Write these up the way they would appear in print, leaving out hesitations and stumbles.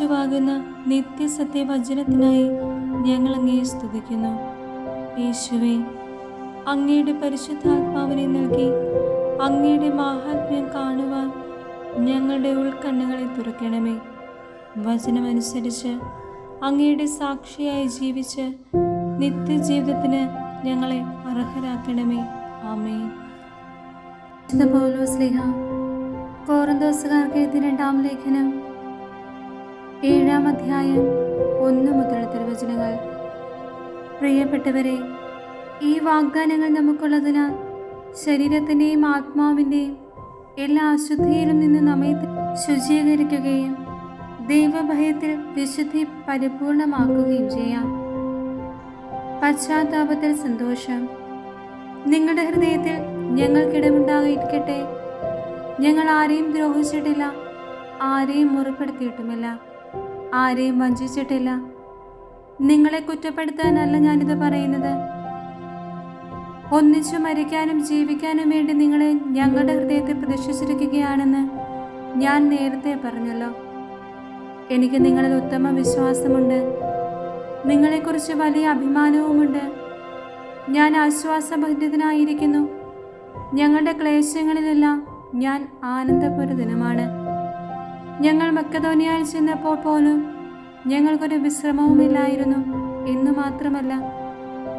രാജാവാകുന്ന നിത്യസത്യവചനത്തിനായി ഞങ്ങൾ അങ്ങയെ സ്തുതിക്കുന്നു. യേശുവേ, അങ്ങയുടെ പരിശുദ്ധാത്മാവിനെ നൽകി അങ്ങയുടെ മാഹാത്മ്യം കാണുവാൻ ഞങ്ങളുടെ ഉൾക്കണ്ണുകളെ തുറക്കണമേ. വചനമനുസരിച്ച് അങ്ങയുടെ സാക്ഷിയായി ജീവിച്ച് നിത്യജീവിതത്തിന് ഞങ്ങളെ അർഹരാക്കണമേ. ആമേൻ. പൗലോസ്ലീഹ കൊറിന്തോസുകാർക്ക് എഴുതിയ 2-ാം ലേഖനം 7-ാം അധ്യായം 1 മുതൽ തിരുവചനങ്ങൾ. പ്രിയപ്പെട്ടവരെ, ഈ വാഗ്ദാനങ്ങൾ നമുക്കുള്ളതിനാൽ ശരീരത്തിൻ്റെയും ആത്മാവിൻ്റെയും എല്ലാ അശുദ്ധിയിലും നിന്ന് നമ്മെ ശുചീകരിക്കുകയും ദൈവഭയത്തിൽ വിശുദ്ധി പരിപൂർണമാക്കുകയും ചെയ്യാം. പശ്ചാത്താപത്തിൽ സന്തോഷം. നിങ്ങളുടെ ഹൃദയത്തിൽ ഞങ്ങൾക്കിടമുണ്ടായിരിക്കട്ടെ. ഞങ്ങൾ ആരെയും ദ്രോഹിച്ചിട്ടില്ല, ആരെയും മുറിപ്പെടുത്തിയിട്ടുമില്ല, ആരെയും വഞ്ചിച്ചിട്ടില്ല. നിങ്ങളെ കുറ്റപ്പെടുത്താനല്ല ഞാനിത് പറയുന്നത്. ഒന്നിച്ചു മരിക്കാനും ജീവിക്കാനും വേണ്ടി നിങ്ങളെ ഞങ്ങളുടെ ഹൃദയത്തിൽ പ്രതിഷ്ഠിച്ചിരിക്കുകയാണെന്ന് ഞാൻ നേരത്തെ പറഞ്ഞല്ലോ. എനിക്ക് നിങ്ങളിൽ ഉത്തമ വിശ്വാസമുണ്ട്, നിങ്ങളെക്കുറിച്ച് വലിയ അഭിമാനവുമുണ്ട്. ഞാൻ ആശ്വാസഭരിതനായിരിക്കുന്നു. ഞങ്ങളുടെ ക്ലേശങ്ങളിലെല്ലാം ഞാൻ ആനന്ദപൂരിതനുമാണ്. ഞങ്ങൾ മക്കെദോനിയയിൽ ചെന്നപ്പോൾ പോലും ഞങ്ങൾക്കൊരു വിശ്രമവുമില്ലായിരുന്നു എന്നു മാത്രമല്ല,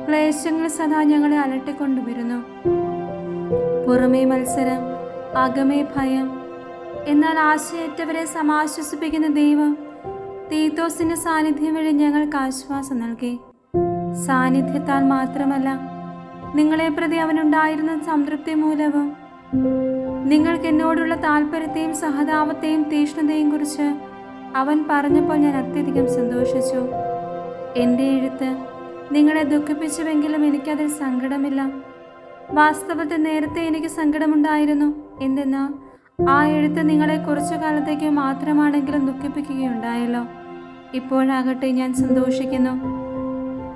ക്ലേശങ്ങൾ സദാ ഞങ്ങളെ അലട്ടിക്കൊണ്ടുവരുന്നു. പുറമേ മത്സരം, അകമേ ഭയം. എന്നാൽ ആശയറ്റവരെ സമാശ്വസിപ്പിക്കുന്ന ദൈവം തീത്തോസിന്റെ സാന്നിധ്യം വഴി ഞങ്ങൾക്ക് ആശ്വാസം നൽകി. സാന്നിധ്യത്താൽ മാത്രമല്ല, നിങ്ങളെ പ്രതി അവനുണ്ടായിരുന്ന സംതൃപ്തി മൂലവും. നിങ്ങൾക്ക് എന്നോടുള്ള താല്പര്യത്തെയും സഹതാപത്തെയും തീഷ്ണതയും കുറിച്ച് അവൻ പറഞ്ഞപ്പോൾ ഞാൻ അത്യധികം സന്തോഷിച്ചു. എൻ്റെ എഴുത്ത് നിങ്ങളെ ദുഃഖിപ്പിച്ചുവെങ്കിലും എനിക്കതിൽ സങ്കടമില്ല. വാസ്തവത്തിൽ നേരത്തെ എനിക്ക് സങ്കടമുണ്ടായിരുന്നു. എന്തെന്നാൽ ആ എഴുത്ത് നിങ്ങളെ കുറച്ചു കാലത്തേക്ക് മാത്രമാണെങ്കിലും ദുഃഖിപ്പിക്കുകയുണ്ടായല്ലോ. ഇപ്പോഴാകട്ടെ ഞാൻ സന്തോഷിക്കുന്നു.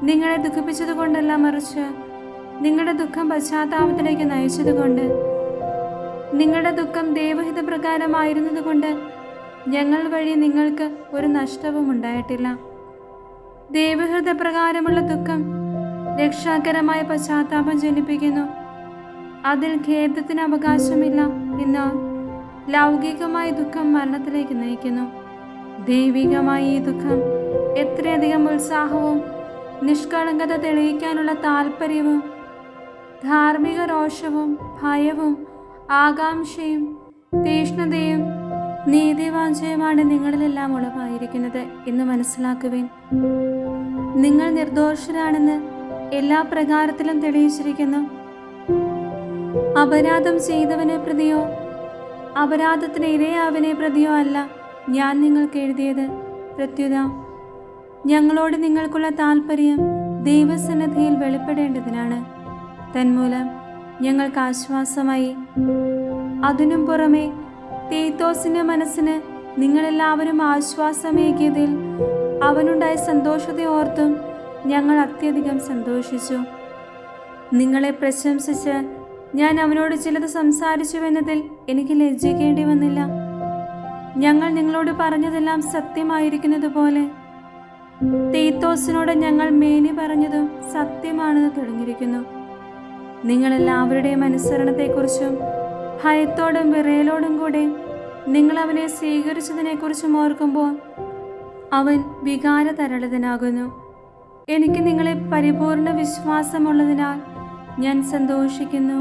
നിങ്ങളെ ദുഃഖിപ്പിച്ചതുകൊണ്ടല്ല, മറിച്ച് നിങ്ങളുടെ ദുഃഖം പശ്ചാത്താപത്തിലേക്ക് നയിച്ചതുകൊണ്ട്. നിങ്ങളുടെ ദുഃഖം ദൈവഹിത പ്രകാരമായിരുന്നതുകൊണ്ട് ഞങ്ങൾ വഴി നിങ്ങൾക്ക് ഒരു നഷ്ടവും ഉണ്ടായിട്ടില്ല. ദൈവഹിത പ്രകാരമുള്ള ദുഃഖം രക്ഷാകരമായ പശ്ചാത്താപം ജനിപ്പിക്കുന്നു. അതിൽ ഖേദത്തിന് അവകാശമില്ല. എന്നാൽ ലൗകികമായ ദുഃഖം മരണത്തിലേക്ക് നയിക്കുന്നു. ദൈവികമായ ഈ ദുഃഖം എത്രയധികം ഉത്സാഹവും നിഷ്കളങ്കത തെളിയിക്കാനുള്ള താല്പര്യവും ധാർമ്മിക രോഷവും ഭയവും ആകാംക്ഷയും തീഷ്ണതയും നീതിവാഞ്ചയുമാണ് നിങ്ങളിലെല്ലാം ഉളവായിരിക്കുന്നത് എന്ന് മനസ്സിലാക്കുവിൻ. നിങ്ങൾ നിർദോഷരാണെന്ന് എല്ലാ പ്രകാരത്തിലും തെളിയിച്ചിരിക്കുന്നു. അപരാധം ചെയ്തവനെ പ്രതിയോ അപരാധത്തിന് ഇരയാവനെ പ്രതിയോ അല്ല ഞാൻ നിങ്ങൾക്ക് എഴുതിയത്. പ്രത്യുത ഞങ്ങളോട് നിങ്ങൾക്കുള്ള താല്പര്യം ദൈവസന്നിധിയിൽ വെളിപ്പെടേണ്ടതിനാണ്. തന്മൂലം ഞങ്ങൾക്ക് ആശ്വാസമായി. അതിനും പുറമെ തീത്തോസിന്റെ മനസ്സിന് നിങ്ങളെല്ലാവരും ആശ്വാസമേകിയതിൽ അവനുണ്ടായ സന്തോഷത്തെ ഓർത്തും ഞങ്ങൾ അത്യധികം സന്തോഷിച്ചു. നിങ്ങളെ പ്രശംസിച്ച് ഞാൻ അവനോട് ചിലത് സംസാരിച്ചുവെന്നതിൽ എനിക്ക് ലജ്ജിക്കേണ്ടി വന്നില്ല. ഞങ്ങൾ നിങ്ങളോട് പറഞ്ഞതെല്ലാം സത്യമായിരിക്കുന്നത് പോലെ തീത്തോസിനോട് ഞങ്ങൾ മേനി പറഞ്ഞതും സത്യമാണെന്ന് തെളിഞ്ഞിരിക്കുന്നു. നിങ്ങളെല്ലാവരുടെയും അനുസരണത്തെക്കുറിച്ചും ഭയത്തോടും വിറയലോടും കൂടെ നിങ്ങൾ അവനെ സ്വീകരിച്ചതിനെക്കുറിച്ചും ഓർക്കുമ്പോൾ അവൻ വികാരതരളിതനാകുന്നു. എനിക്ക് നിങ്ങളെ പരിപൂർണ വിശ്വാസമുള്ളതിനാൽ ഞാൻ സന്തോഷിക്കുന്നു.